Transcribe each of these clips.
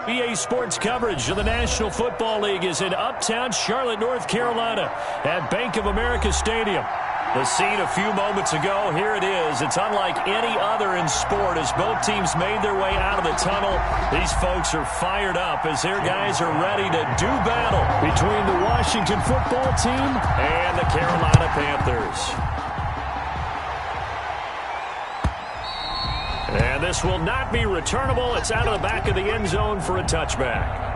EA Sports coverage of the National Football League is in uptown Charlotte, North Carolina at Bank of America Stadium. The scene a few moments ago, here it is. It's unlike any other in sport as both teams made their way out of the tunnel. These folks are fired up as their guys are ready to do battle between the Washington football team and the Carolina Panthers. And this will not be returnable. It's out of the back of the end zone for a touchback.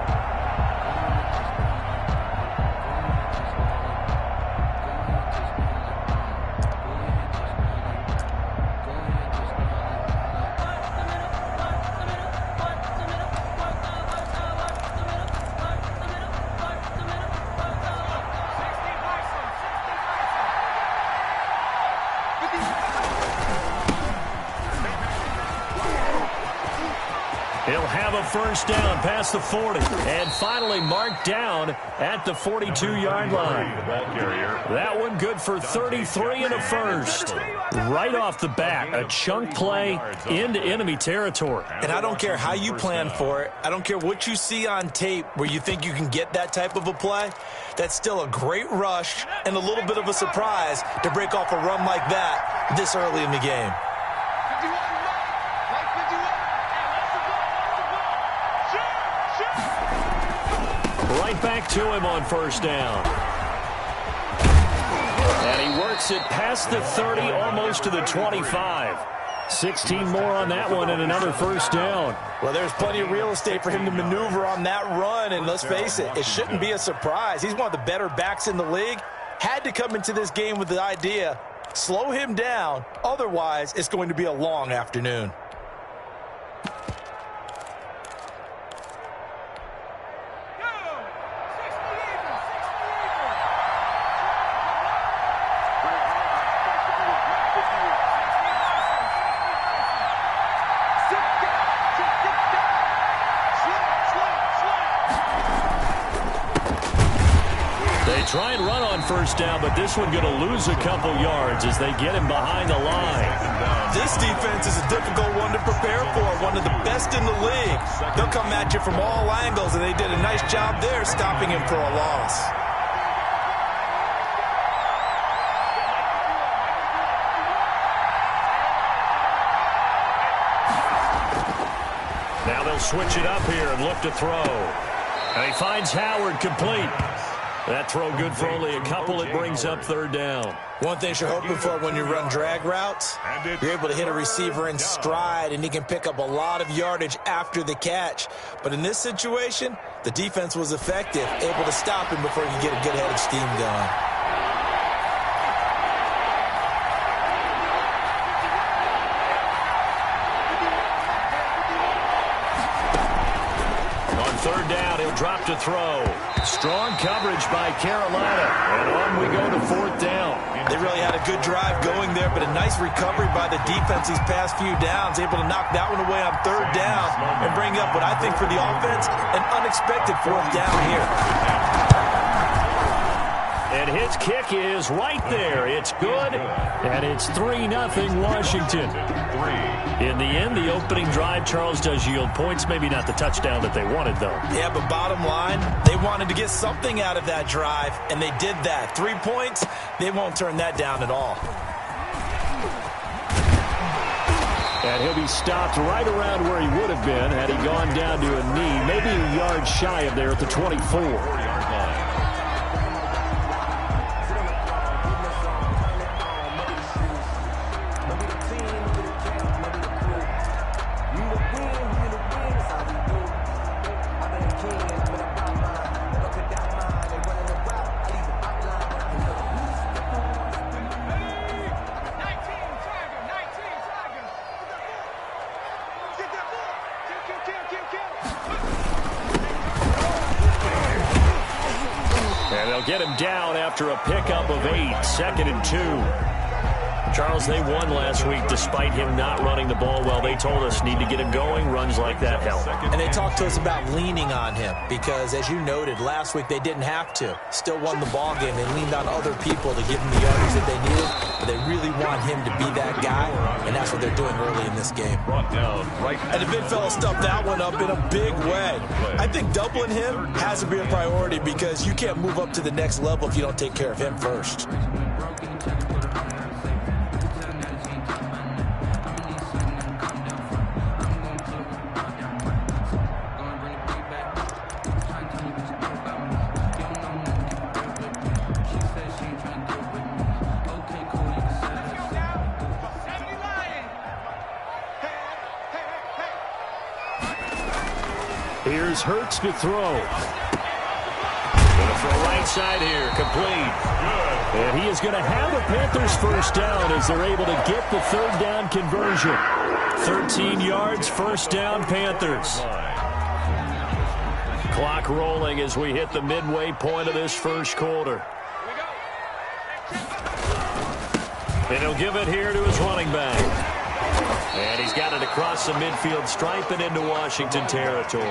He'll have a first down past the 40 and finally marked down at the 42-yard line. That one good for 33 and a first. Right off the bat, a chunk play into enemy territory. And I don't care how you plan for it. I don't care what you see on tape where you think you can get that type of a play. That's still a great rush and a little bit of a surprise to break off a run like that this early in the game. Right back to him on first down. And he works it past the 30, almost to the 25. 16 more on that one and another first down. Well, there's plenty of real estate for him to maneuver on that run, and let's face it, it shouldn't be a surprise. He's one of the better backs in the league. Had to come into this game with the idea, slow him down, otherwise it's going to be a long afternoon. Try and run on first down, but this one going to lose a couple yards as they get him behind the line. This defense is a difficult one to prepare for, one of the best in the league. They'll come at you from all angles, and they did a nice job there stopping him for a loss. Now they'll switch it up here and look to throw. And he finds Howard complete. That throw good for only a couple. It brings up third down. One thing you're hoping for when you run drag routes, you're able to hit a receiver in stride, and he can pick up a lot of yardage after the catch. But in this situation, the defense was effective, able to stop him before he could get a good head of steam going. Third down, he'll drop to throw. Strong coverage by Carolina. And on we go to fourth down. They really had a good drive going there, but a nice recovery by the defense these past few downs. Able to knock that one away on third down and bring up what I think for the offense, an unexpected fourth down here. And his kick is right there. It's good, and it's 3-0 Washington. In the end, the opening drive, Charles, does yield points. Maybe not the touchdown that they wanted, though. Yeah, but bottom line, they wanted to get something out of that drive, and they did that. 3 points, they won't turn that down at all. And he'll be stopped right around where he would have been had he gone down to a knee, maybe a yard shy of there at the 24. And they'll get him down after a pickup of 8, 2nd and 2. Charles, they won last week despite him not running the ball well. They told us need to get him going. Runs like that help. And they talked to us about leaning on him because, as you noted, last week they didn't have to. Still won the ball game. They leaned on other people to give them the yardage that they needed, but they really want him to be that guy, and that's what they're doing early in this game. And the big fella stuffed that one up in a big way. I think doubling him has to be a priority because you can't move up to the next level if you don't take care of him first. Here's Hurts to throw. Going to throw right side here, complete. And he is going to have the Panthers first down as they're able to get the third down conversion. 13 yards, first down, Panthers. Clock rolling as we hit the midway point of this first quarter. And he'll give it here to his running back. And he's got it across the midfield stripe and into Washington territory.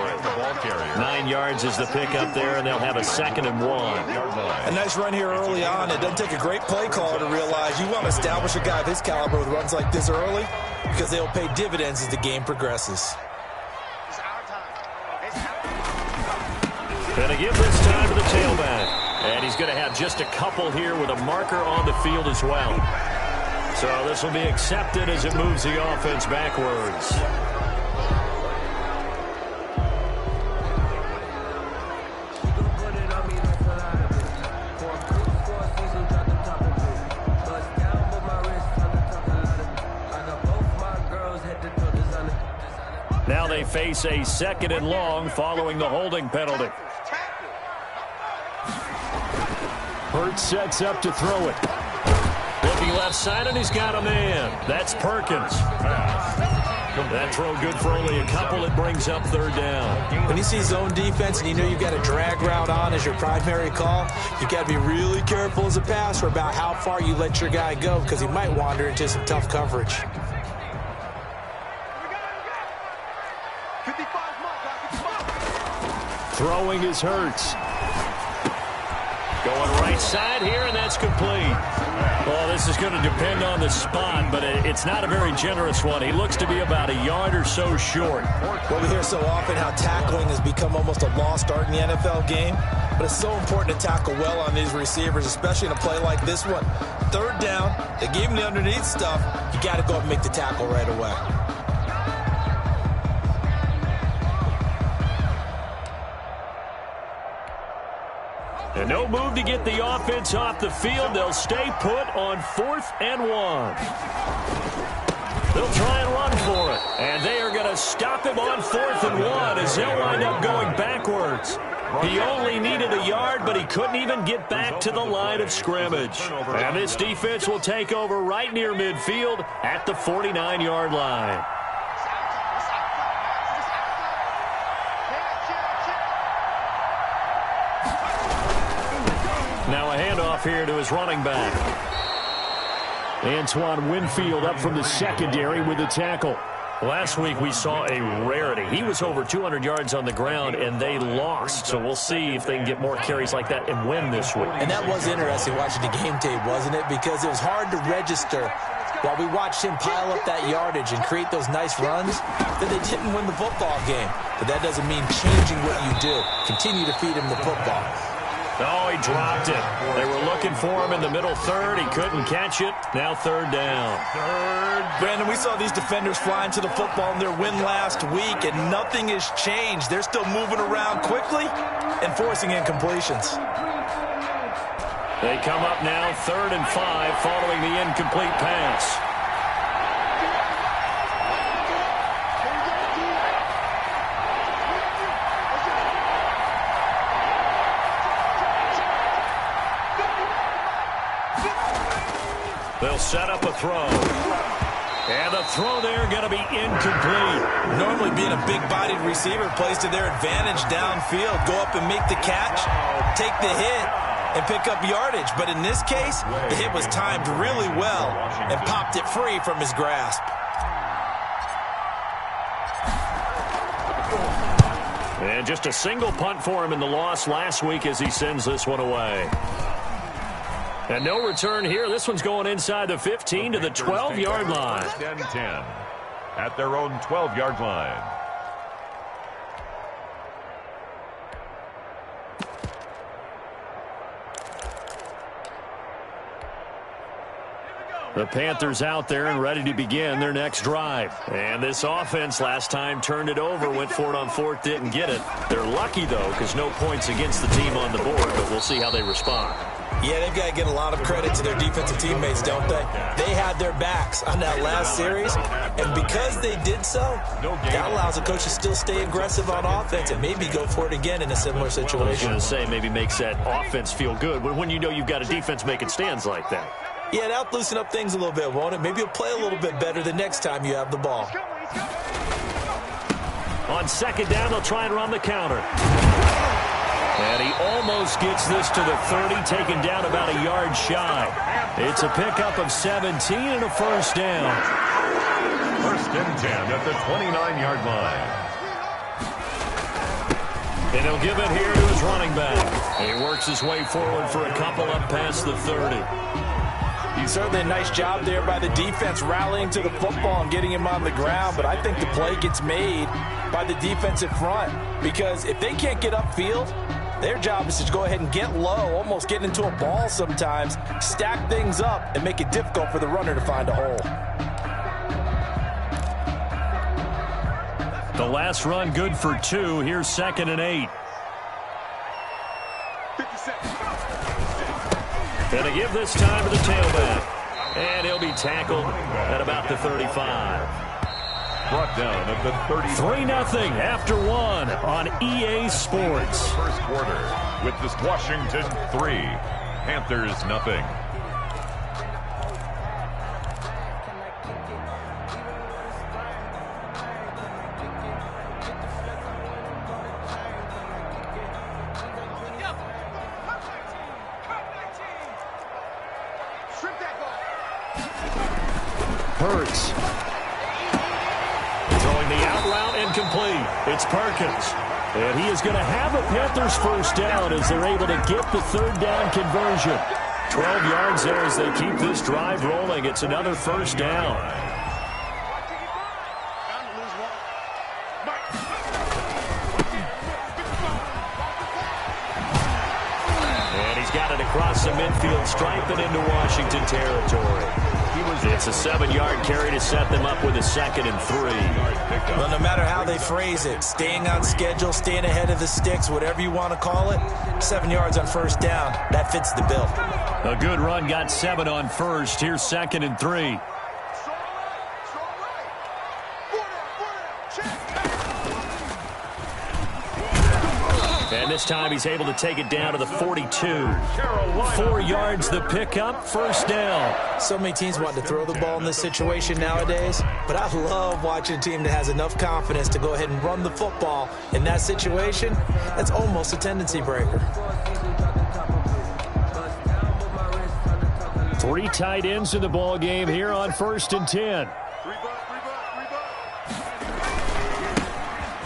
9 yards is the pickup there, and they'll have a 2nd and 1. A nice run here early on. It doesn't take a great play caller to realize you want to establish a guy of his caliber with runs like this early because they'll pay dividends as the game progresses. Going to give this time to the tailback. And he's going to have just a couple here with a marker on the field as well. So this will be accepted as it moves the offense backwards. Now they face a 2nd and long following the holding penalty. Hurts sets up to throw it. Looking left side, and he's got a man. That's Perkins. That throw good for only a couple. It brings up third down. When you see zone defense and you know you've got a drag route on as your primary call, you've got to be really careful as a passer about how far you let your guy go because he might wander into some tough coverage. Throwing is Hurts. Going right side here, and that's complete. Well, this is going to depend on the spot, but it's not a very generous one. He looks to be about a yard or so short. Well, we hear so often how tackling has become almost a lost art in the NFL game, but it's so important to tackle well on these receivers, especially in a play like this one. Third down, they gave him the underneath stuff. You got to go and make the tackle right away. And no move to get the offense off the field. They'll stay put on 4th and 1. They'll try and run for it. And they are going to stop him on 4th and 1 as they'll wind up going backwards. He only needed a yard, but he couldn't even get back to the line of scrimmage. And this defense will take over right near midfield at the 49-yard line. Now a handoff here to his running back. Antoine Winfield up from the secondary with the tackle. Last week we saw a rarity. He was over 200 yards on the ground, and they lost. So we'll see if they can get more carries like that and win this week. And that was interesting watching the game tape, wasn't it? Because it was hard to register while we watched him pile up that yardage and create those nice runs that they didn't win the football game. But that doesn't mean changing what you do. Continue to feed him the football. Oh, he dropped it. They were looking for him in the middle third. He couldn't catch it. Now third down. Brandon, we saw these defenders flying to the football in their win last week, and nothing has changed. They're still moving around quickly and forcing incompletions. They come up now 3rd and 5 following the incomplete pass. They'll set up a throw. And the throw there going to be incomplete. Normally being a big-bodied receiver plays to their advantage downfield. Go up and make the catch, take the hit, and pick up yardage. But in this case, the hit was timed really well and popped it free from his grasp. And just a single punt for him in the loss last week as he sends this one away. And no return here. This one's going inside the 15 to the 12-yard line. 10-10 at their own 12-yard line. The Panthers out there and ready to begin their next drive. And this offense last time turned it over, went for it on fourth, didn't get it. They're lucky, though, because no points against the team on the board, but we'll see how they respond. Yeah, they've got to get a lot of credit to their defensive teammates, don't they? They had their backs on that last series, and because they did so, that allows the coach to still stay aggressive on offense and maybe go for it again in a similar situation. I was going to say, maybe makes that offense feel good when you know you've got a defense making stands like that. Yeah, that'll loosen up things a little bit, won't it? Maybe you'll play a little bit better the next time you have the ball. On second down, they'll try and run the counter. And he almost gets this to the 30, taken down about a yard shy. It's a pickup of 17 and a first down. First and 10 at the 29-yard line. And he'll give it here to his running back. He works his way forward for a couple up past the 30. Certainly a nice job there by the defense rallying to the football and getting him on the ground, but I think the play gets made by the defensive front because if they can't get upfield, their job is to go ahead and get low, almost get into a ball sometimes, stack things up, and make it difficult for the runner to find a hole. The last run good for 2. Here's 2nd and 8. And to give this time to the tailback. And he'll be tackled at about the 35. Brought down at the 30. 3-0 after 1 on EA Sports. First quarter with this Washington 3, Panthers nothing. Hurts. Throwing the out route incomplete. It's Perkins. And he is going to have a Panthers first down as they're able to get the third down conversion. 12 yards there as they keep this drive rolling. It's another first down. And he's got it across the midfield stripe and into Washington territory. It's a 7-yard carry to set them up with a 2nd and 3. Well, no matter how they phrase it, staying on schedule, staying ahead of the sticks, whatever you want to call it, 7 yards on first down, that fits the bill. A good run got 7 on first. Here's 2nd and 3. And this time he's able to take it down to the 42. 4 yards the pickup, first down. So many teams want to throw the ball in this situation nowadays, but I love watching a team that has enough confidence to go ahead and run the football. In that situation, that's almost a tendency breaker. 3 tight ends in the ball game here on 1st and 10.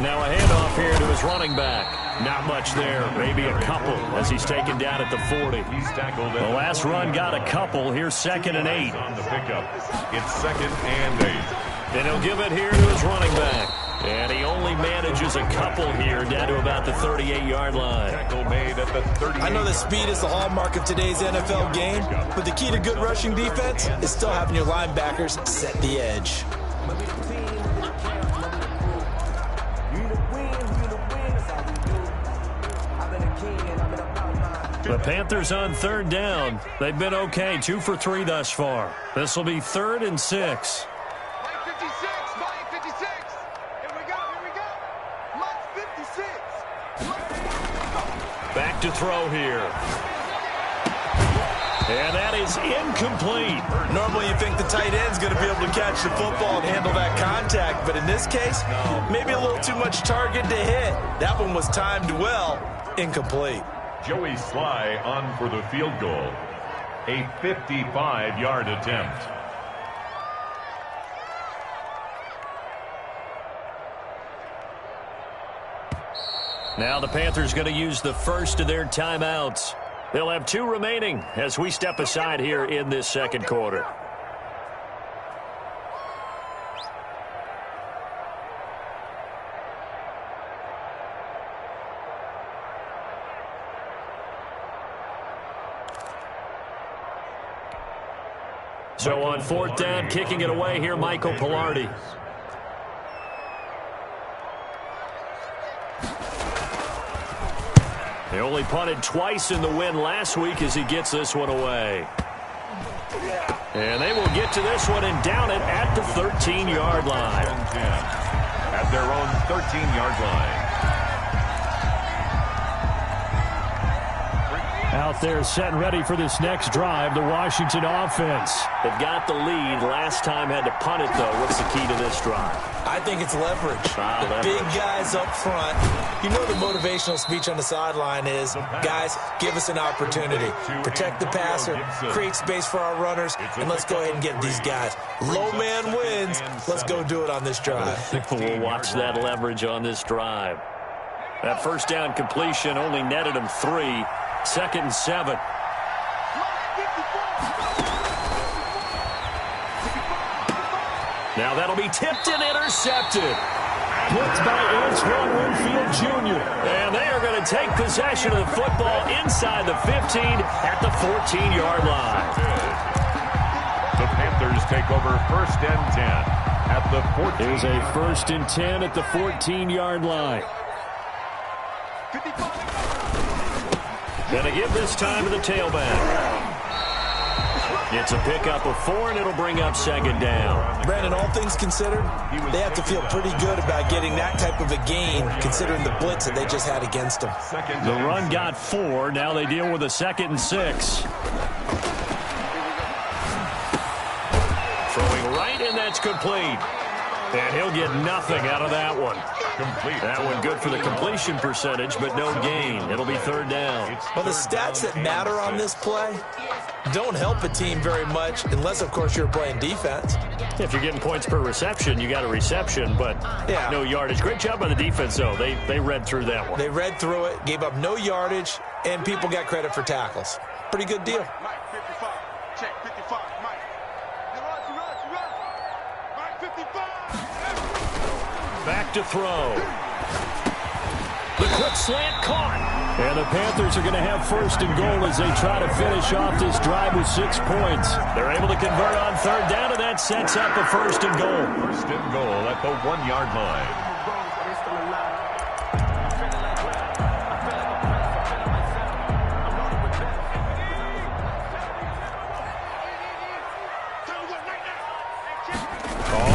Now a handoff here to his running back. Not much there, maybe a couple as he's taken down at the 40. He's tackled. The last run got a couple. Here's 2nd and 8. On the pickup, it's 2nd and 8. And he'll give it here to his running back. And he only manages a couple here down to about the 38-yard line. Tackle made at the 38. I know that speed is the hallmark of today's NFL game, but the key to good rushing defense is still having your linebackers set the edge. The Panthers on 3rd down. They've been okay, 2 for 3 thus far. This will be 3rd and 6. Mike 56, Mike 56. Here we go, Mike 56. Back to throw here. And that is incomplete. Normally you think the tight end's going to be able to catch the football and handle that contact, but in this case, maybe a little too much target to hit. That one was timed well, incomplete. Joey Sly on for the field goal. A 55-yard attempt. Now the Panthers going to use the first of their timeouts. They'll have 2 remaining as we step aside here in this second quarter. So on 4th down, kicking it away here, Michael Pilardi. He only punted twice in the win last week as he gets this one away. And they will get to this one and down it at the 13-yard line. At their own 13-yard line. Out there set and ready for this next drive, the Washington offense. They've got the lead. Last time had to punt it, though. What's the key to this drive? I think it's leverage. Big guys up front. You know the motivational speech on the sideline is, guys, give us an opportunity. Protect the passer, create space for our runners, and let's go ahead and get these guys. Low man wins. Let's go do it on this drive. We'll watch that leverage on this drive. That first down completion only netted him 3. 2nd and 7. Now that'll be tipped and intercepted. Picked by Antoine Winfield Jr. And they are going to take possession of the football inside the 15 at the 14-yard line. The Panthers take over 1st and 10 at the 14. Here's a 1st and 10 at the 14-yard line. Going to give this time to the tailback. It's a pickup of 4, and it'll bring up 2nd down. Brandon, all things considered, they have to feel pretty good about getting that type of a gain, considering the blitz that they just had against them. The run got 4. Now they deal with a 2nd and 6. Throwing right, and that's complete. And he'll get nothing out of that one. That one good for the completion percentage, but no gain. It'll be 3rd down. Well, the stats that matter on this play don't help a team very much unless, of course, you're playing defense. If you're getting points per reception, you got a reception, but no yardage. Great job by the defense, though. They read through that one. They read through it, gave up no yardage, and people got credit for tackles. Pretty good deal. Mike 55. Check 55. Mike. Mike 55. Back to throw. The quick slant caught. And the Panthers are going to have 1st and goal as they try to finish off this drive with 6 points. They're able to convert on 3rd down, and that sets up a 1st and goal. 1st and goal at the 1-yard line.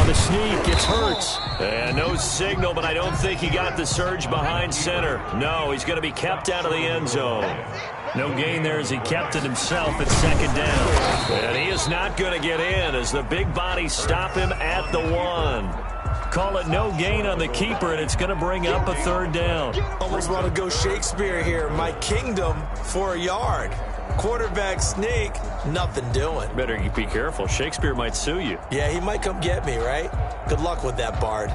The sneak, it's Hurts. And no signal, but I don't think he got the surge behind center. No, he's going to be kept out of the end zone. No gain there as he kept it himself at 2nd down. And he is not going to get in as the big bodies stop him at the 1. Call it no gain on the keeper, and it's going to bring up a 3rd down. Almost want to go Shakespeare here. My kingdom for a yard. Quarterback sneak, nothing doing. Better be careful. Shakespeare might sue you. Yeah, he might come get me, right? Good luck with that, Bard.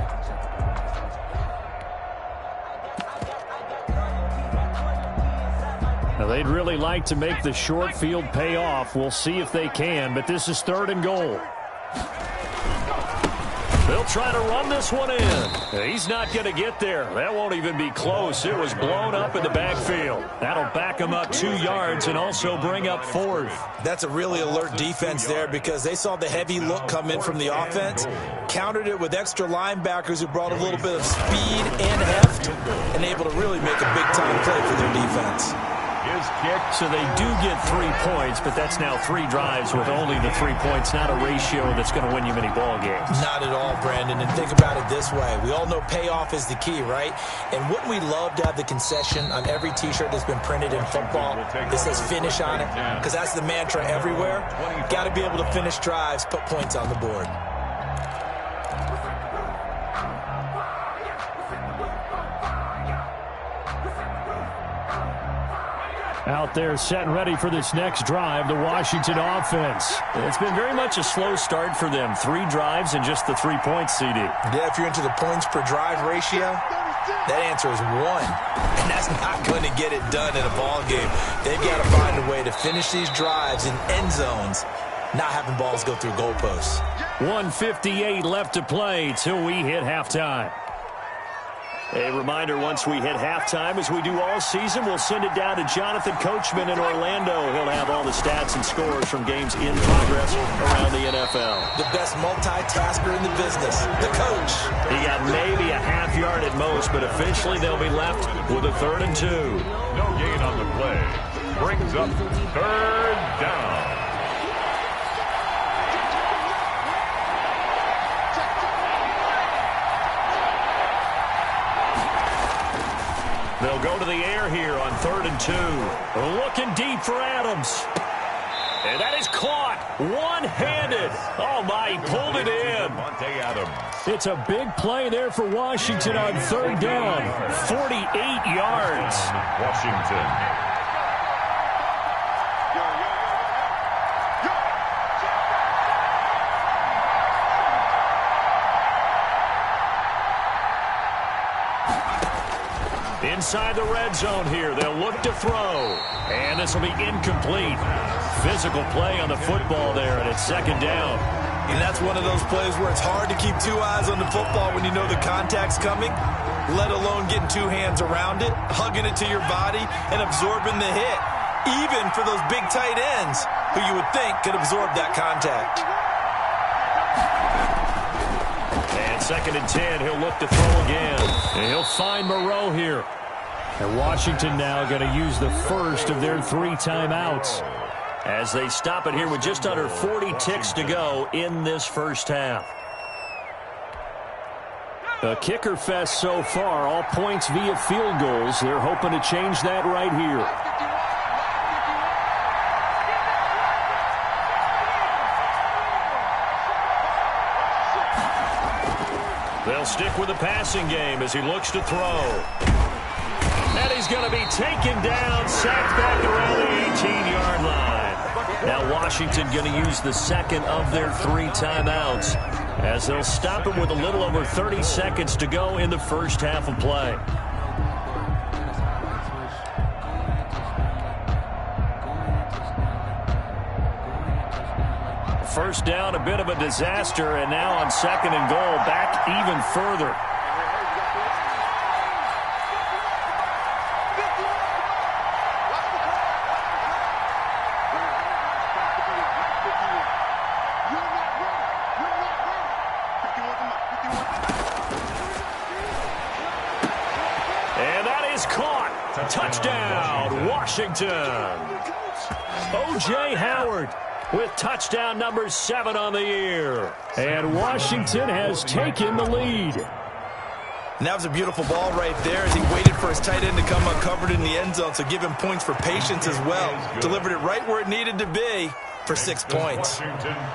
Now, they'd really like to make the short field pay off. We'll see if they can, but this is 3rd and goal. They'll try to run this one in. He's not going to get there. That won't even be close. It was blown up in the backfield. That'll back him up 2 yards and also bring up 4th. That's a really alert defense there because they saw the heavy look come in from the offense, countered it with extra linebackers who brought a little bit of speed and heft, and able to really make a big-time play for their defense. His kick. So they do get 3 points, but that's now 3 drives with only the 3 points, not a ratio that's going to win you many ball games. Not at all, Brandon. And think about it this way. We all know payoff is the key, right? And wouldn't we love to have the concession on every T-shirt that's been printed in football that says finish on it? Because that's the mantra everywhere. Got to be able to finish drives, put points on the board. Out there set and ready for this next drive, the Washington offense. It's been very much a slow start for them. 3 drives and just the 3 points, CD. Yeah, if you're into the points per drive ratio, that answer is 1. And that's not going to get it done in a ball game. They've got to find a way to finish these drives in end zones, not having balls go through goalposts. 1:58 left to play till we hit halftime. A reminder, once we hit halftime, as we do all season, we'll send it down to Jonathan Coachman in Orlando. He'll have all the stats and scores from games in progress around the NFL. The best multitasker in the business, the coach. He got maybe a half yard at most, but officially they'll be left with a 3rd and 2. No gain on the play. Brings up 3rd down. They'll go to the air here on 3rd and 2. Looking deep for Adams. And that is caught one-handed. Oh, my, he pulled it in. It's a big play there for Washington on 3rd down. 48 yards. Washington. Inside the red zone here, they'll look to throw. And this will be incomplete. Physical play on the football there, and it's 2nd down. And that's one of those plays where it's hard to keep 2 eyes on the football when you know the contact's coming, let alone getting 2 hands around it, hugging it to your body, and absorbing the hit, even for those big tight ends who you would think could absorb that contact. And 2nd and 10, he'll look to throw again. And he'll find Moreau here. And Washington now going to use the first of their 3 timeouts as they stop it here with just under 40 ticks to go in this first half. A kicker fest so far, all points via field goals. They're hoping to change that right here. They'll stick with the passing game as he looks to throw. And he's going to be taken down, sacked back around the 18-yard line. Now Washington going to use the 2nd of their 3 timeouts as they'll stop him with a little over 30 seconds to go in the first half of play. First down, a bit of a disaster, and now on 2nd and goal, back even further. And that is caught. Touchdown, Washington. O.J. Howard with touchdown number 7 on the year. And Washington has taken the lead. And that was a beautiful ball right there as he waited for his tight end to come uncovered in the end zone, so give him points for patience as well. Delivered it right where it needed to be for 6 points.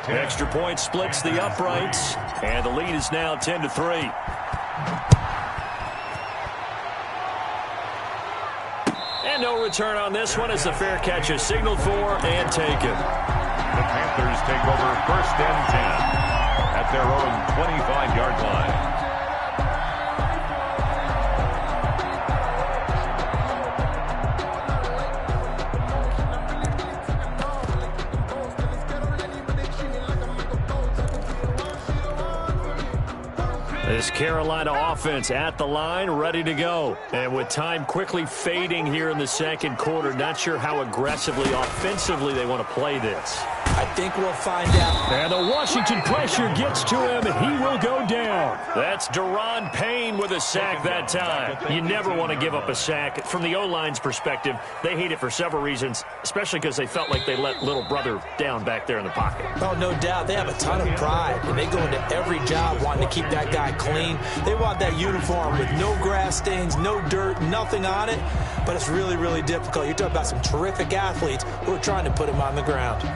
Extra point splits the uprights, and the lead is now 10-3. And no return on this one as the fair catch is signaled for and taken. The Panthers take over 1st and 10 at their own 25-yard line. This Carolina offense at the line, ready to go. And with time quickly fading here in the 2nd quarter, not sure how aggressively, offensively they want to play this. I think we'll find out. And the Washington pressure gets to him. He will go down. That's Deron Payne with a sack that time. You never want to give up a sack. From the O-line's perspective, they hate it for several reasons, especially because they felt like they let little brother down back there in the pocket. Oh, no doubt. They have a ton of pride, and they go into every job wanting to keep that guy clean. They want that uniform with no grass stains, no dirt, nothing on it, but it's really, really difficult. You're talking about some terrific athletes who are trying to put him on the ground.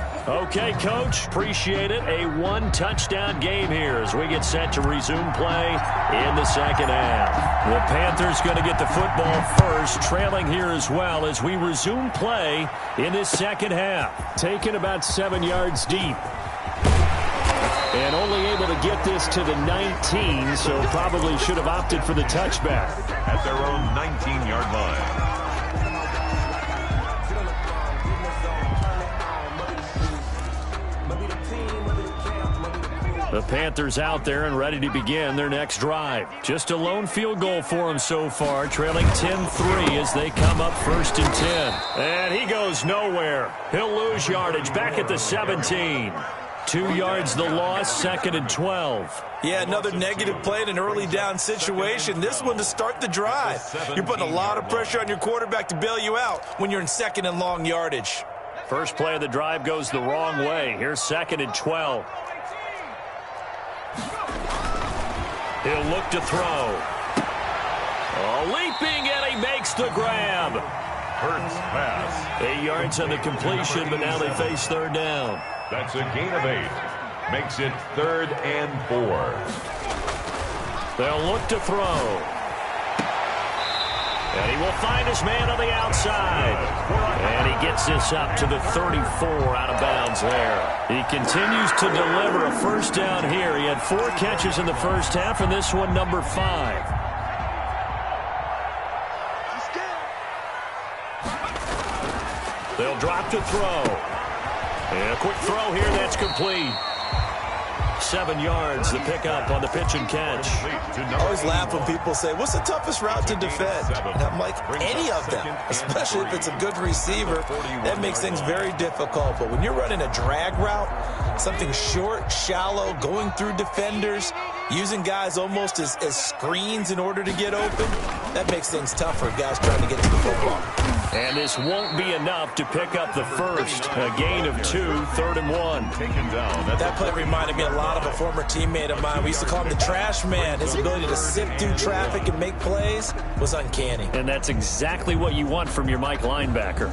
Okay, Coach, appreciate it. A one-touchdown game here as we get set to resume play in the second half. The Panthers going to get the football first, trailing here as well as we resume play in this second half. Taken about 7 yards deep. And only able to get this to the 19, so probably should have opted for the touchback. At their own 19-yard line. The Panthers out there and ready to begin their next drive. Just a lone field goal for them so far, trailing 10-3 as they come up 1st and 10. And he goes nowhere. He'll lose yardage back at the 17. 2 yards the loss, 2nd and 12. Yeah, another negative play in an early down situation. This one to start the drive. You're putting a lot of pressure on your quarterback to bail you out when you're in 2nd and long yardage. First play of the drive goes the wrong way. Here's 2nd and 12. He'll look to throw. Oh, leaping, and he makes the grab. Hurts pass. 8 yards on the completion, but now they face 3rd down. That's a gain of 8. Makes it 3rd and 4. They'll look to throw. And he will find his man on the outside. And he gets this up to the 34 out of bounds there. He continues to deliver a 1st down here. He had 4 catches in the first half, and this one number 5. They'll drop to throw. And a quick throw here, that's complete. 7 yards, the pickup on the pitch and catch. I always laugh when people say, what's the toughest route to defend? And I'm like, any of them, especially if it's a good receiver. That makes things very difficult. But when you're running a drag route, something short, shallow, going through defenders, using guys almost as screens in order to get open, that makes things tough for guys trying to get to the football. And this won't be enough to pick up the first. A gain of 2, 3rd and 1. Taken down. That play reminded me a lot of a former teammate of mine. We used to call him the trash man. His ability to sift through traffic and make plays was uncanny. And that's exactly what you want from your Mike linebacker.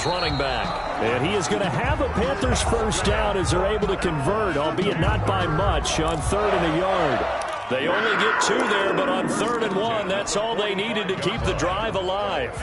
Running back. And he is going to have a Panthers 1st down as they're able to convert, albeit not by much, on 3rd and a yard. They only get 2 there, but on 3rd and 1, that's all they needed to keep the drive alive.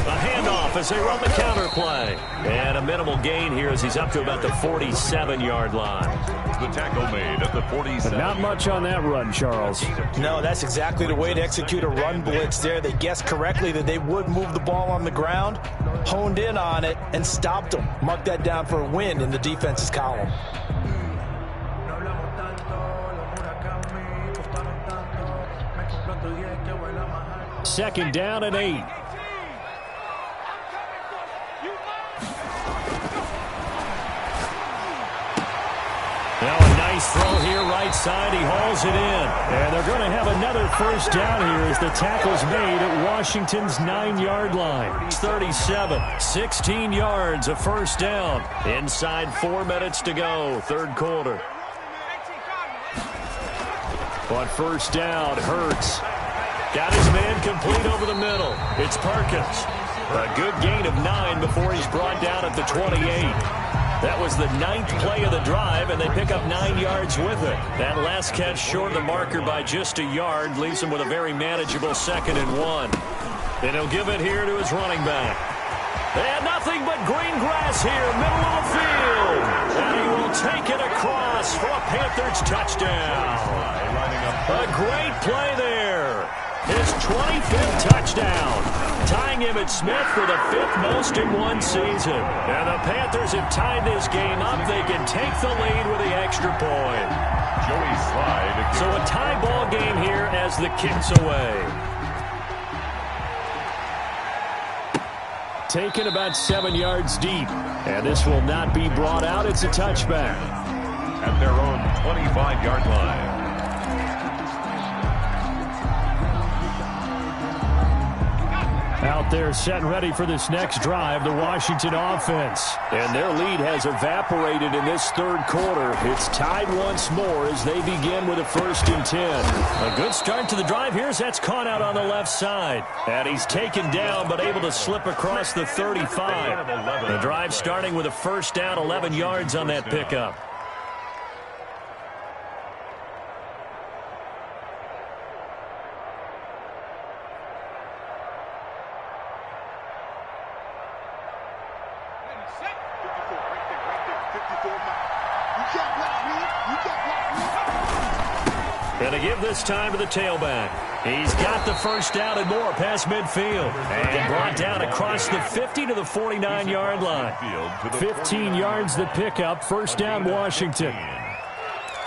A handoff as they run the counter play. And a minimal gain here as he's up to about the 47-yard line. The tackle made at the 47. But not much on that run, Charles. No, that's exactly the way to execute a run blitz there. They guessed correctly that they would move the ball on the ground, honed in on it, and stopped them. Mark that down for a win in the defense's column. Second down and 8. Now a nice throw here, right side. He hauls it in. And they're going to have another 1st down here as the tackle's made at Washington's 9-yard line. It's 37, 16 yards, a 1st down. Inside 4 minutes to go, 3rd quarter. On 1st down, Hurts. Got his man complete over the middle. It's Perkins. A good gain of 9 before he's brought down at the 28. That was the 9th play of the drive, and they pick up 9 yards with it. That last catch short of the marker by just a yard leaves him with a very manageable 2nd and 1. And he'll give it here to his running back. They had nothing but green grass here, middle of the field. And he will take it across for a Panthers touchdown. A great play there. His 25th touchdown, tying him at Smith for the 5th most in one season. And the Panthers have tied this game up. They can take the lead with the extra point. Joey Slide. So a tie ball game here as the kick's away. taken about 7 yards deep. And this will not be brought out. It's a touchback. At their own 25-yard line. Out there set and ready for this next drive, the Washington offense. And their lead has evaporated in this third quarter. It's tied once more as they begin with a 1st and 10. A good start to the drive. Here's that's caught out on the left side. And he's taken down but able to slip across the 35. The drive starting with a 1st down, 11 yards on that pickup. And to give this time to the tailback. He's got the 1st down and more past midfield. And brought down across the 50 to the 49-yard line. 15 yards the pickup. 1st down, Washington.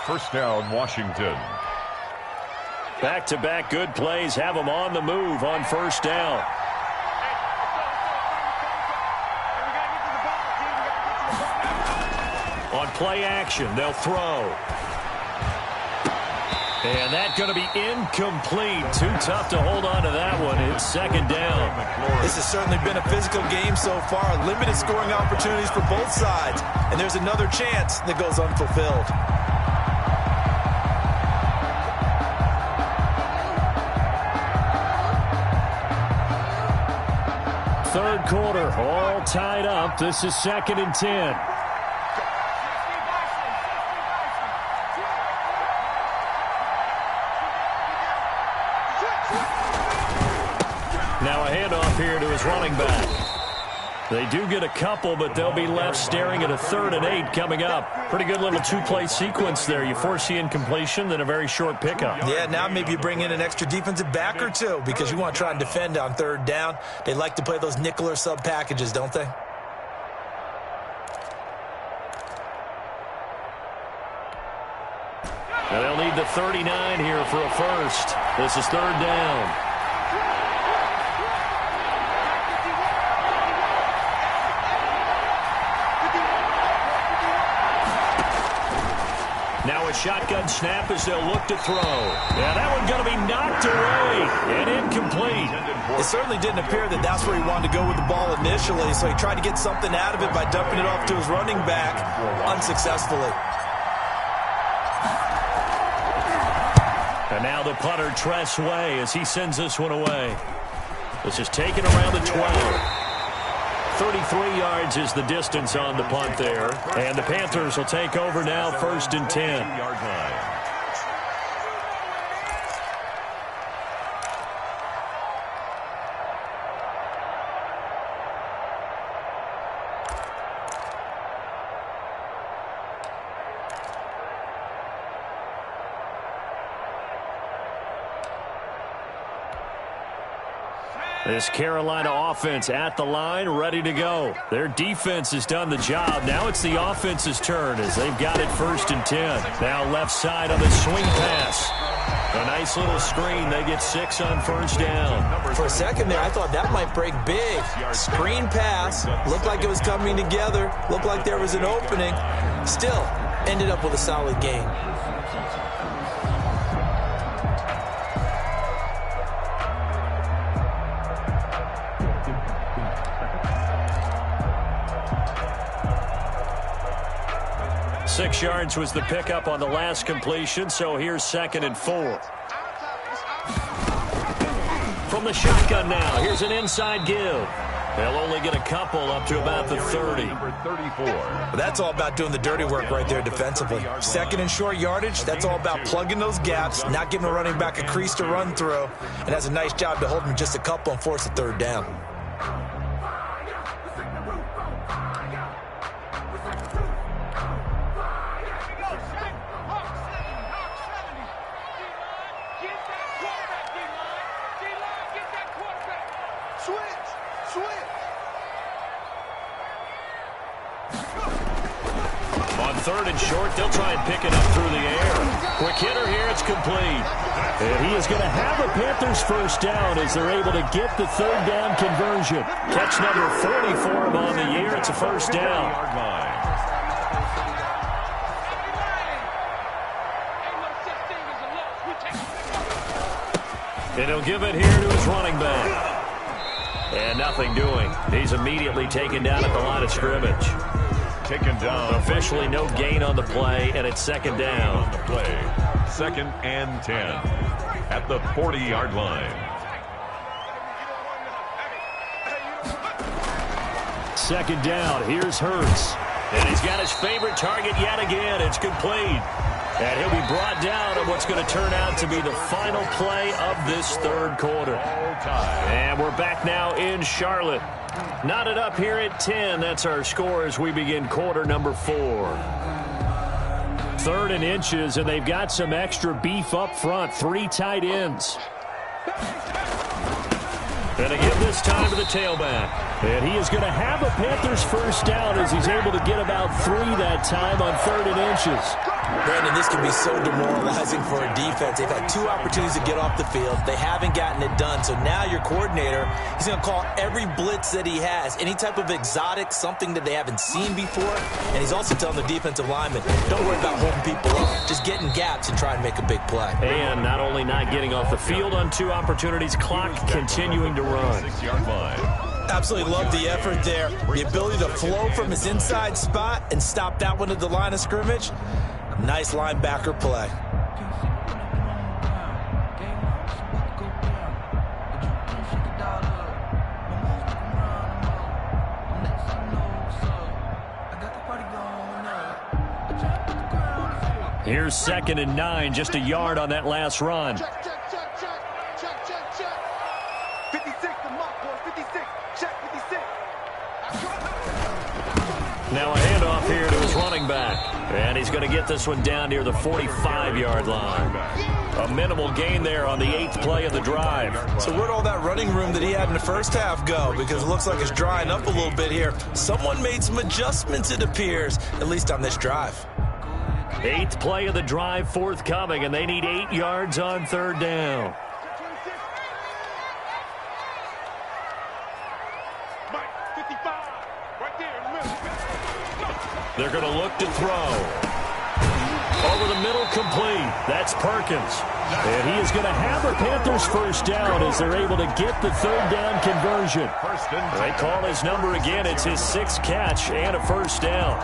1st down, Washington. Back-to-back good plays have them on the move on 1st down. On play action, they'll throw. And that's going to be incomplete. Too tough to hold on to that one. It's 2nd down. This has certainly been a physical game so far. Limited scoring opportunities for both sides. And there's another chance that goes unfulfilled. 3rd quarter, all tied up. This is 2nd and 10. Now a handoff here to his running back. They do get a couple, but they'll be left staring at a 3rd and 8 coming up. Pretty good little 2-play sequence there. You force the incompletion, then a very short pickup. Yeah, now maybe you bring in an extra defensive back or two because you want to try and defend on 3rd down. They like to play those nickel or sub packages, don't they? And they'll need the 39 here for a 1st. This is 3rd down. Now a shotgun snap as they'll look to throw. Yeah, that one's going to be knocked away and incomplete. It certainly didn't appear that that's where he wanted to go with the ball initially, so he tried to get something out of it by dumping it off to his running back unsuccessfully. And now the punter Tress Way as he sends this one away. This is taken around the 12. 33 yards is the distance on the punt there. And the Panthers will take over now, 1st and 10. This Carolina offense at the line, ready to go. Their defense has done the job. Now it's the offense's turn as they've got it 1st and 10. Now left side on the swing pass. A nice little screen. They get 6 on 1st down. For a second there, I thought that might break big. Screen pass. Looked like it was coming together. Looked like there was an opening. Still, ended up with a solid gain. Six yards was the pickup on the last completion, so here's 2nd and 4. From the shotgun now, here's an inside give. They'll only get a couple up to about the 30. Number 34. That's all about doing the dirty work right there defensively. 2nd and short yardage, that's all about plugging those gaps, not giving a running back a crease to run through, and has a nice job to hold him just a couple and force a 3rd down. 3rd and short. They'll try and pick it up through the air. Quick hitter here. It's complete. And he is going to have a Panthers first down as they're able to get the 3rd down conversion. Catch number 40 for him on the year. It's a first down. And he'll give it here to his running back. And nothing doing. He's immediately taken down at the line of scrimmage. Taken down. Officially no gain on the play, and it's 2nd down. On the play. 2nd and 10 at the 40-yard line. 2nd down. Here's Hurts. And he's got his favorite target yet again. It's complete. And he'll be brought down on what's going to turn out to be the final play of this 3rd quarter. And we're back now in Charlotte. Knotted up here at 10. That's our score as we begin quarter number 4. 3rd and inches, and they've got some extra beef up front. 3 tight ends. And they give this time to the tailback. And he is going to have a Panthers first down as he's able to get about 3 that time on 3rd and inches. Brandon, this can be so demoralizing for a defense. They've had 2 opportunities to get off the field. They haven't gotten it done. So now your coordinator, he's going to call every blitz that he has, any type of exotic, something that they haven't seen before. And he's also telling the defensive lineman, don't worry about holding people up. Just get in gaps and try and make a big play. And not only not getting off the field on 2 opportunities, clock continuing to run. 6-yard line. Absolutely love the effort there. The ability to flow from his inside spot and stop that one at the line of scrimmage. Nice linebacker play. Here's 2nd and 9, just a yard on that last run. Check. 56 the mark, boy. 56. Check 56. Now a handoff here to his running back. And he's going to get this one down near the 45-yard line. A minimal gain there on the 8th play of the drive. So where'd all that running room that he had in the first half go? Because it looks like it's drying up a little bit here. Someone made some adjustments, it appears, at least on this drive. 8th play of the drive forthcoming, and they need 8 yards on 3rd down. They're going to look to throw. Over the middle, complete. That's Perkins. And he is going to have a Panthers first down as they're able to get the 3rd down conversion. They call his number again. It's his 6th catch and a first down.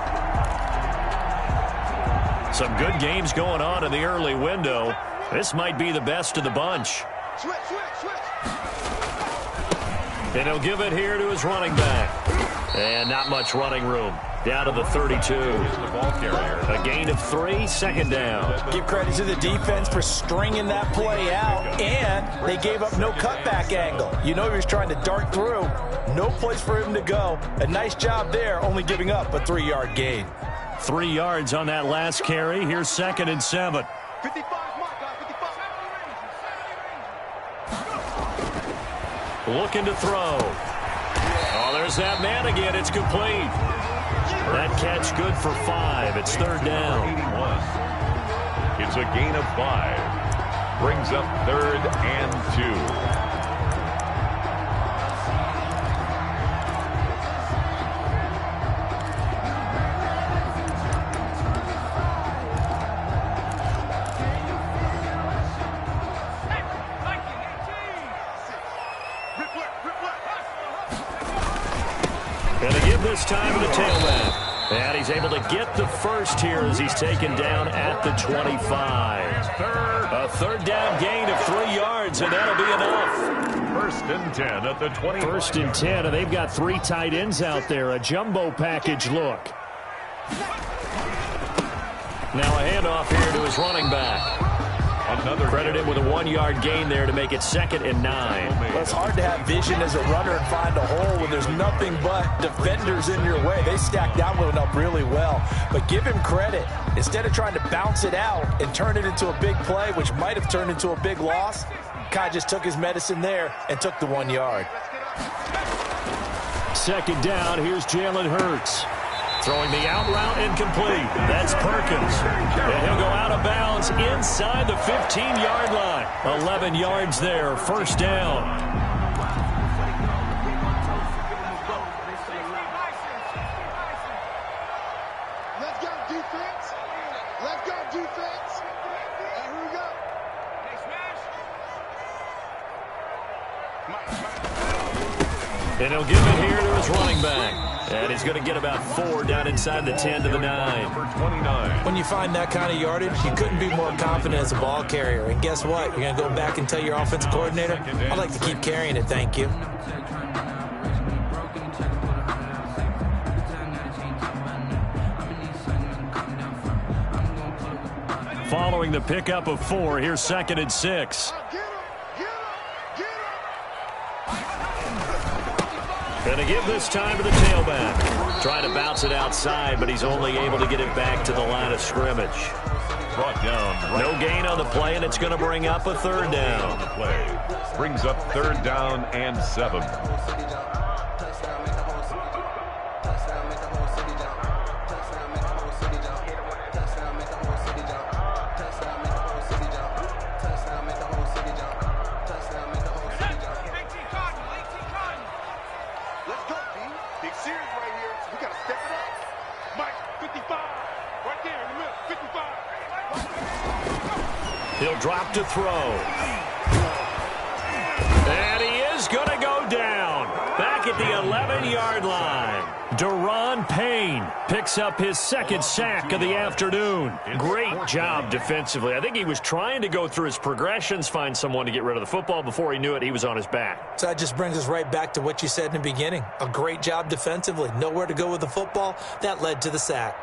Some good games going on in the early window. This might be the best of the bunch. Switch. And he'll give it here to his running back. And not much running room. Down to the 32. A gain of 3, 2nd down. Give credit to the defense for stringing that play out, and they gave up no cutback angle. You know he was trying to dart through. No place for him to go. A nice job there, only giving up a 3-yard gain. 3 yards on that last carry. Here's 2nd and 7. 55 mark, guys. 55. Looking to throw. Oh, there's that man again. It's complete. That catch good for 5. It's 3rd down. 81. It's a gain of 5. Brings up 3rd and 2. And they give this time to the tailback. And he's able to get the first here as he's taken down at the 25. A 3rd down gain of 3 yards, and that'll be enough. 1st and 10 at the 20. 1st and 10, and they've got 3 tight ends out there. A jumbo package look. Now a handoff here to his running back. Another credited with a 1-yard gain there to make it 2nd and 9. Well, it's hard to have vision as a runner and find a hole when there's nothing but defenders in your way. They stacked that one up really well. But give him credit. Instead of trying to bounce it out and turn it into a big play, which might have turned into a big loss, Kai just took his medicine there and took the 1 yard. 2nd down. Here's Jalen Hurts. Throwing the out route incomplete. That's Perkins. And he'll go out of bounds inside the 15-yard line. 11 yards there, first down. Let's go defense. Let's go defense. And here we go. And he'll give it here to his running back. And he's going to get about 4 down inside the 10 to the 9. Number 29. When you find that kind of yardage, you couldn't be more confident as a ball carrier. And guess what? You're going to go back and tell your offensive coordinator, I'd like to keep carrying it, thank you. Following the pickup of 4, here's 2nd and 6. Going to give this time to the tailback. Trying to bounce it outside, but he's only able to get it back to the line of scrimmage. Brought down. No gain on the play, and it's going to bring up a 3rd down. The play brings up 3rd down and 7. He'll drop to throw. And he is going to go down. Back at the 11-yard line. Daron Payne picks up his 2nd sack of the afternoon. Great job defensively. I think he was trying to go through his progressions, find someone to get rid of the football. Before he knew it, he was on his back. So that just brings us right back to what you said in the beginning. A great job defensively. Nowhere to go with the football. That led to the sack.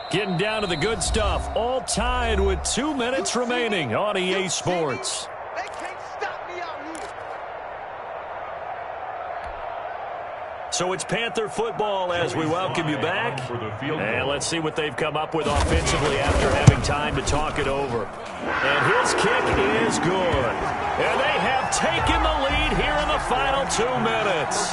Getting down to the good stuff. All tied with 2 minutes remaining on EA Sports. They can't stop me out here. So it's Panther football as we welcome you back. And let's see what they've come up with offensively after having time to talk it over. And his kick is good. And they have taken the lead here in the final 2 minutes.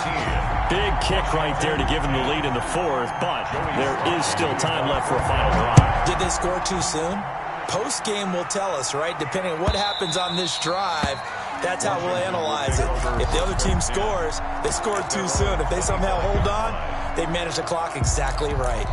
Big kick right there to give them the lead in the 4th, but there is still time left for a final drive. Did they score too soon? Post-game will tell us, right? Depending on what happens on this drive, that's how we'll analyze it. If the other team scores, they scored too soon. If they somehow hold on, they manage the clock exactly right.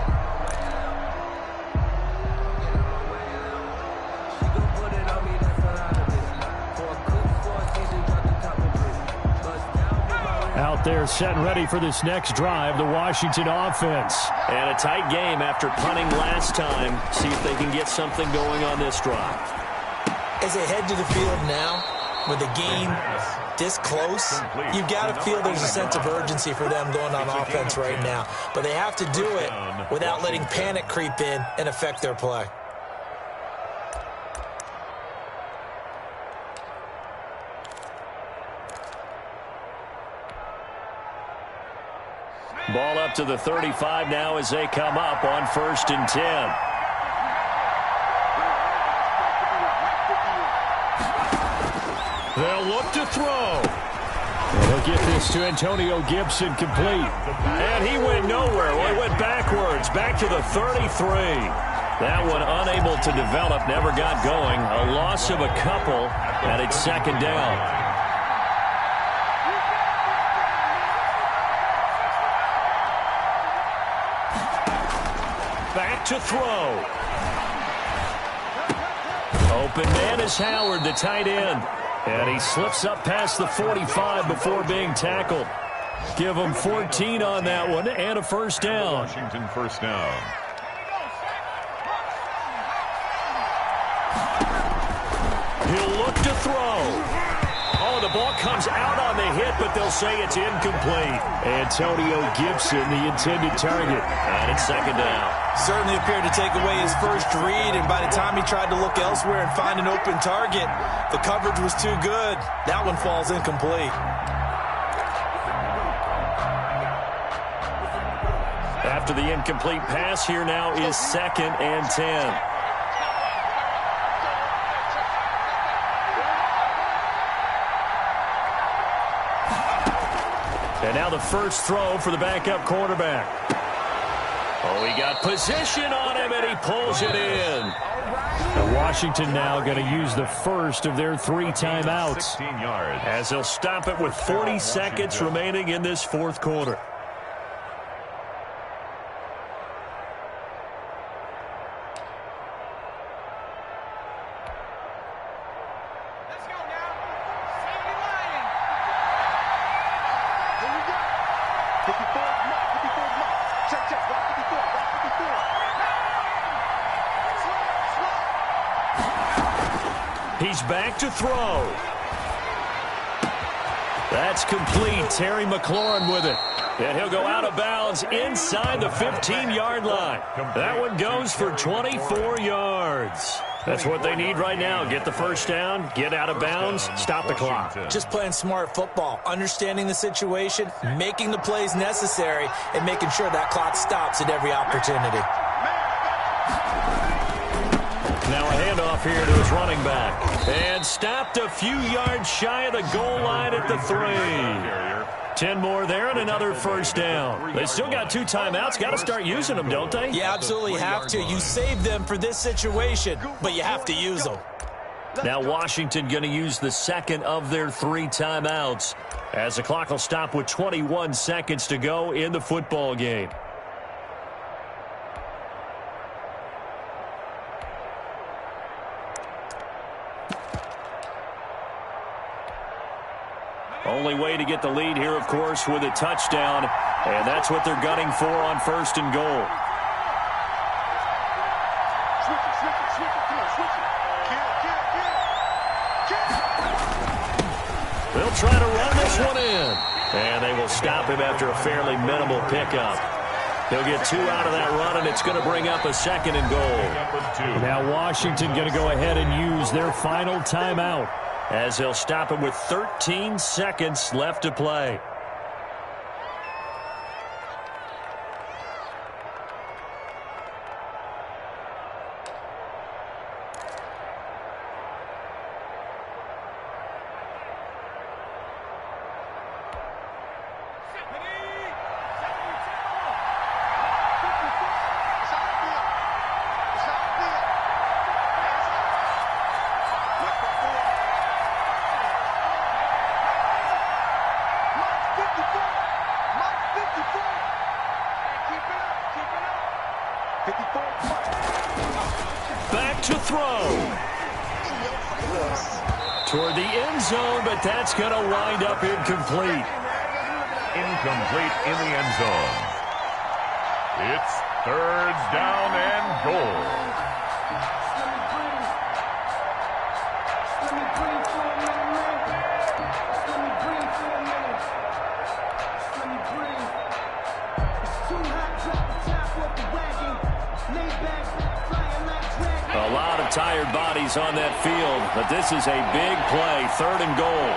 Out there set and ready for this next drive, the Washington offense. And a tight game after punting last time. See if they can get something going on this drive. As they head to the field now, with the game this close, you've got to feel there's a sense of urgency for them going on offense right now. But they have to do it without letting panic creep in and affect their play. Ball up to the 35 now as they come up on 1st and 10. They'll look to throw. They'll get this to Antonio Gibson complete. And he went nowhere. Well, he went backwards, back to the 33. That one unable to develop, never got going. A loss of a couple, and it's 2nd down. Back to throw. Open man is Howard, the tight end. And he slips up past the 45 before being tackled. Give him 14 on that one and a 1st down. Washington 1st down. He'll look to throw. Oh, the ball comes out on the hit, but they'll say it's incomplete. Antonio Gibson, the intended target. And it's 2nd down. Certainly appeared to take away his first read, and by the time he tried to look elsewhere and find an open target, the coverage was too good. That one falls incomplete. After the incomplete pass, here now is 2nd and 10. And now the first throw for the backup quarterback. Oh, he got position on him, and he pulls it in. And Washington now going to use the first of their 3 timeouts, 16 yards. as they'll stop it with 40 seconds remaining in this fourth quarter. Let's go now. Save the lion. Here we go. 54 mark, 54 mark. Check, check. Rock 54, rock 54. He's back to throw. That's complete. Terry McLaurin with it. And he'll go out of bounds inside the 15-yard line. That one goes for 24 yards. That's what they need right now. Get the first down, get out of bounds, stop the clock. Just playing smart football, understanding the situation, making the plays necessary, and making sure that clock stops at every opportunity. Now a handoff here to his running back. And stopped a few yards shy of the goal line at the 3. 10 more there and another first down. They still got 2 timeouts. Got to start using them, don't they? You absolutely have to. You save them for this situation, but you have to use them. Now Washington going to use the second of their 3 timeouts, as the clock will stop with 21 seconds to go in the football game. Only way to get the lead here, of course, with a touchdown, and that's what they're gunning for on first and goal. Switch it, switch it, switch it. Come on, switch it. Kill. They'll try to run this one in, and they will stop him after a fairly minimal pickup. He'll get 2 out of that run, and it's going to bring up a second and goal. Now Washington going to go ahead and use their final timeout, as they'll stop him with 13 seconds left to play. Back to throw. Toward the end zone, but that's going to wind up incomplete. Incomplete in the end zone. It's 3rd down and goal. A lot of tired bodies on that field, but this is a big play, 3rd and goal.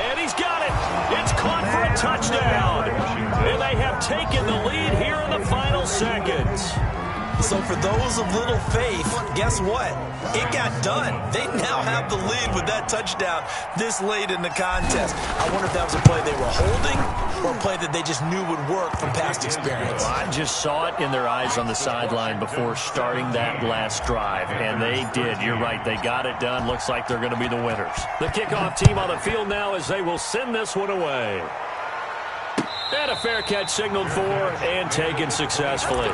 And he's got it. It's caught for a touchdown. And they have taken the lead here in the final seconds. So for those of little faith, guess what? It got done. They now have the lead with that touchdown this late in the contest. I wonder if that was a play they were holding or a play that they just knew would work from past experience. Well, I just saw it in their eyes on the sideline before starting that last drive, and they did. You're right. They got it done. Looks like they're going to be the winners. The kickoff team on the field now as they will send this one away. And a fair catch signaled for and taken successfully.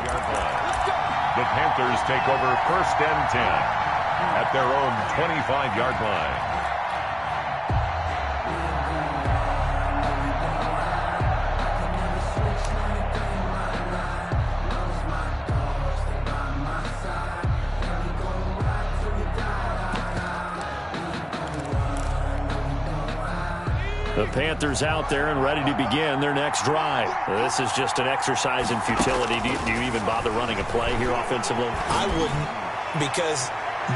The Panthers take over 1st and 10 at their own 25-yard line. The Panthers out there and ready to begin their next drive. This is just an exercise in futility. Do you even bother running a play here offensively? I wouldn't, because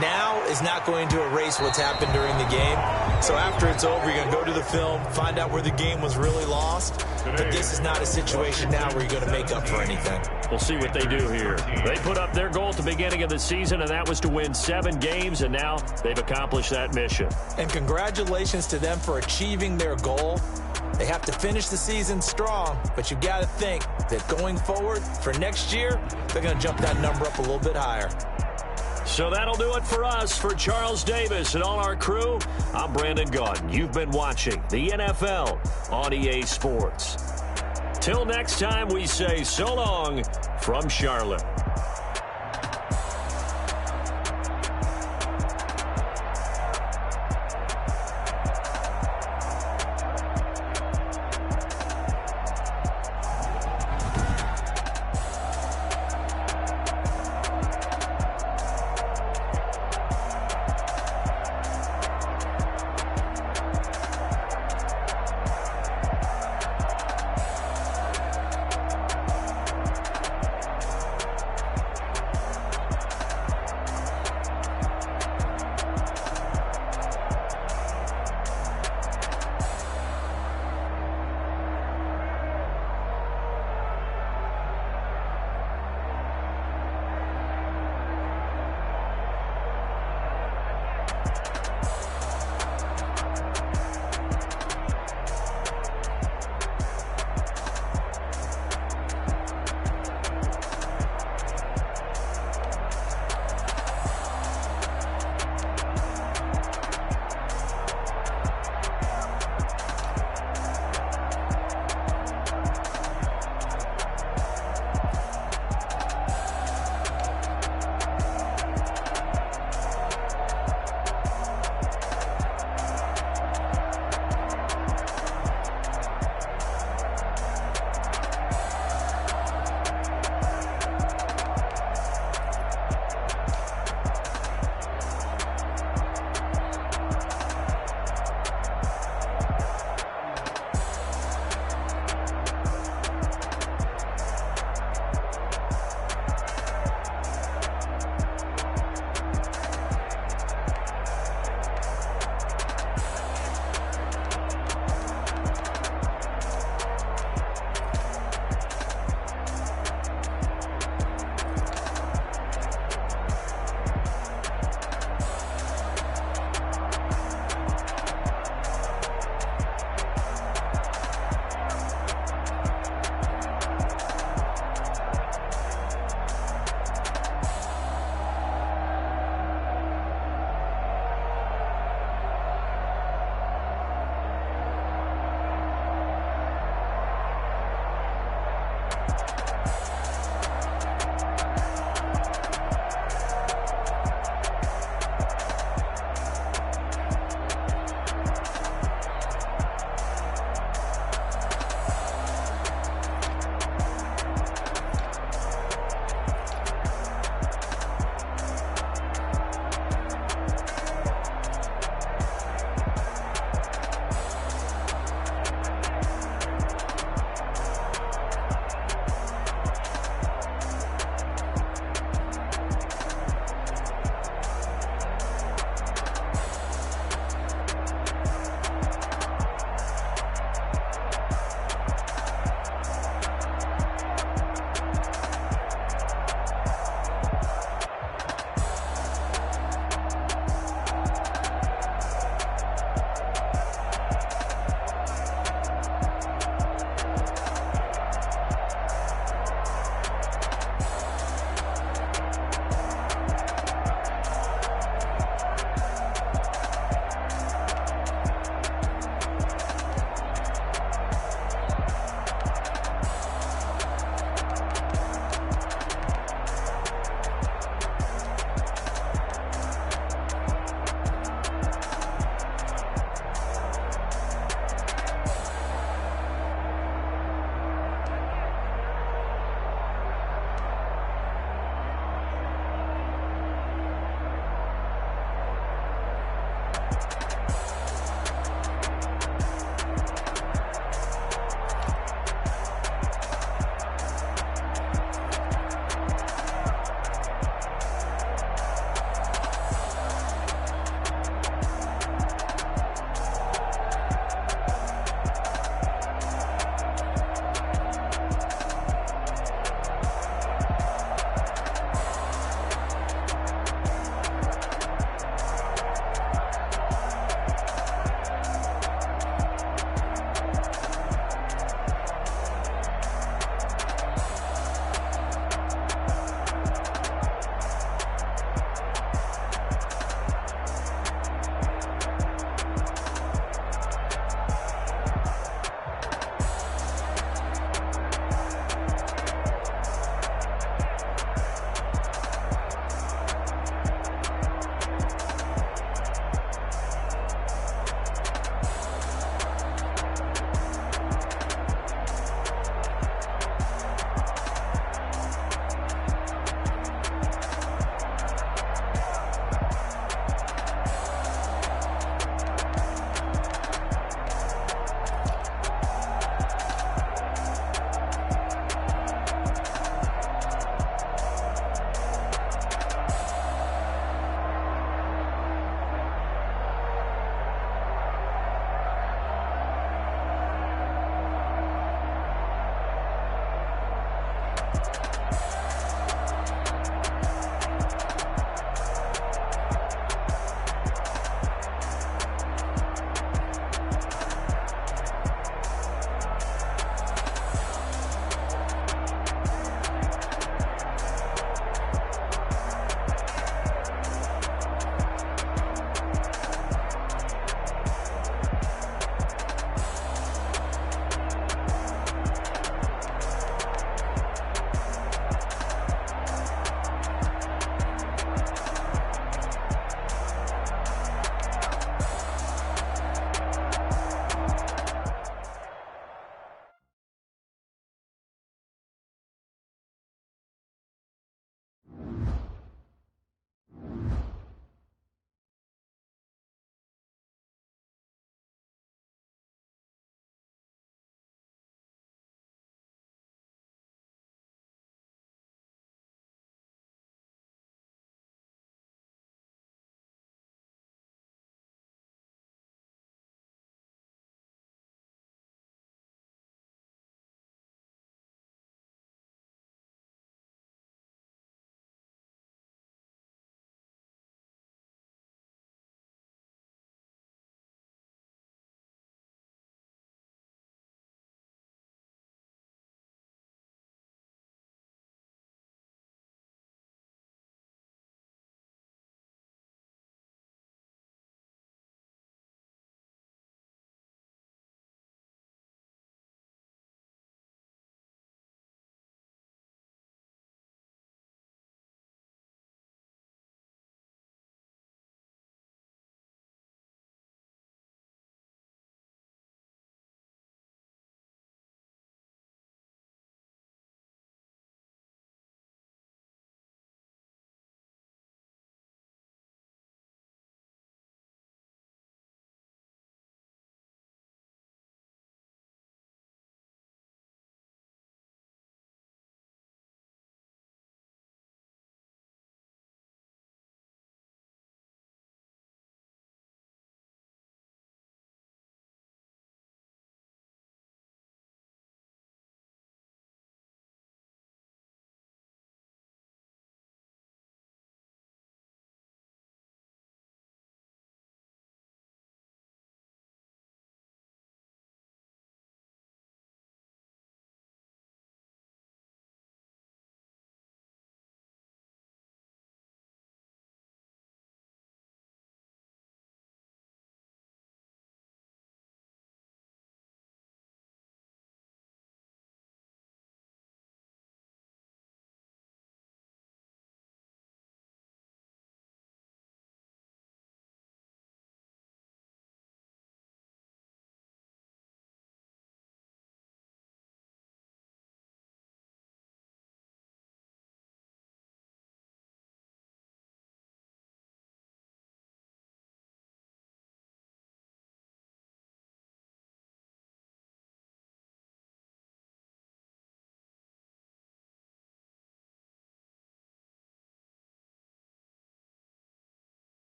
now is not going to erase what's happened during the game. So after it's over, you're going to go to the film, find out where the game was really lost. But this is not a situation now where you're going to make up for anything. We'll see what they do here. They put up their goal at the beginning of the season, and that was to win 7 games, and now they've accomplished that mission. And congratulations to them for achieving their goal. They have to finish the season strong, but you've got to think that going forward for next year, they're going to jump that number up a little bit higher. So that'll do it for us. For Charles Davis and all our crew, I'm Brandon Gaudin. You've been watching the NFL on EA Sports. Till next time, we say so long from Charlotte.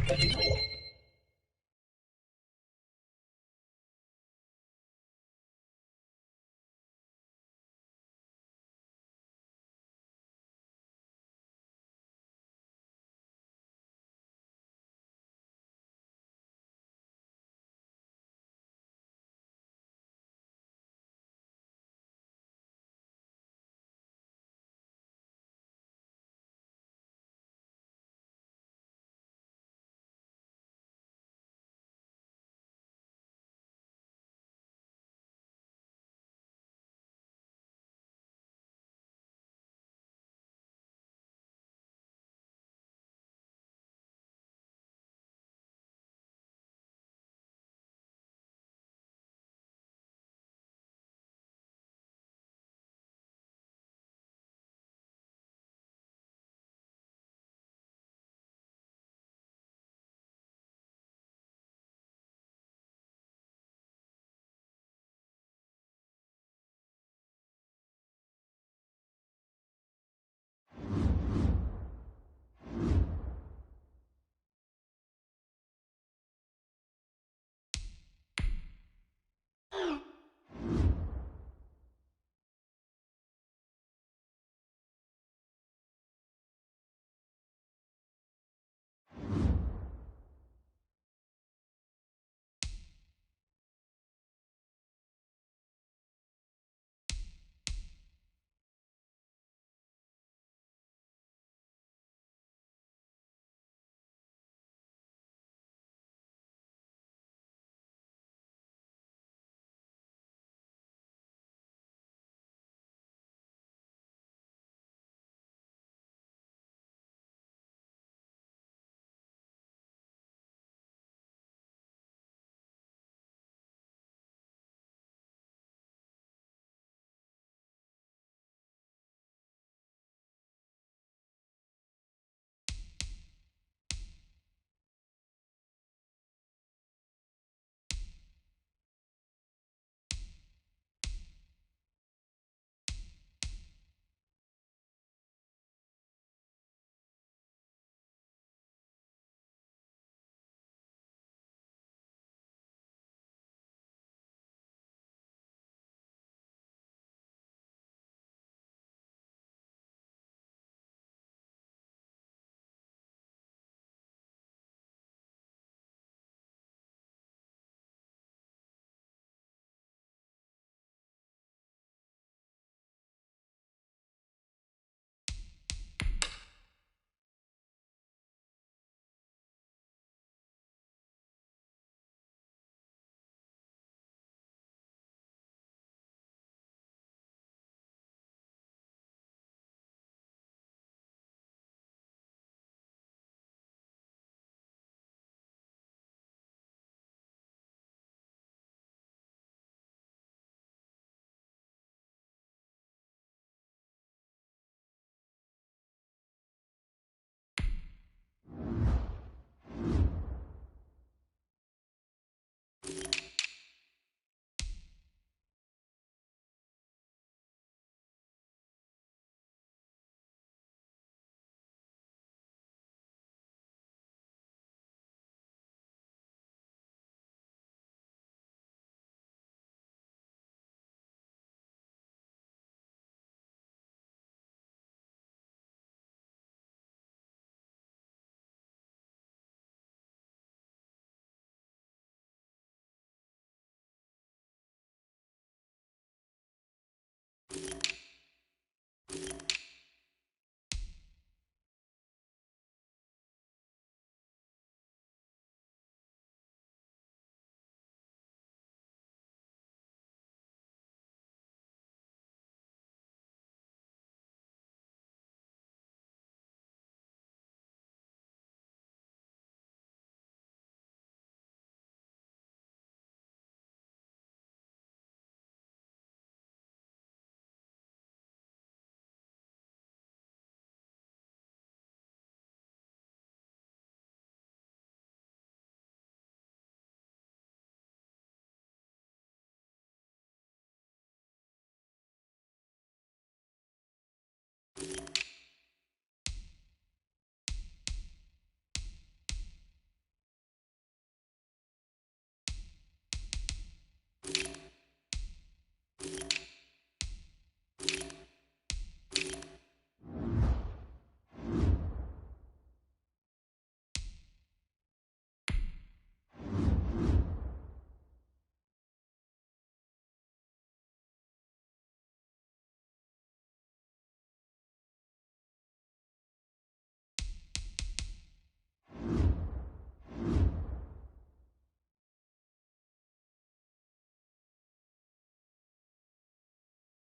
Thank you.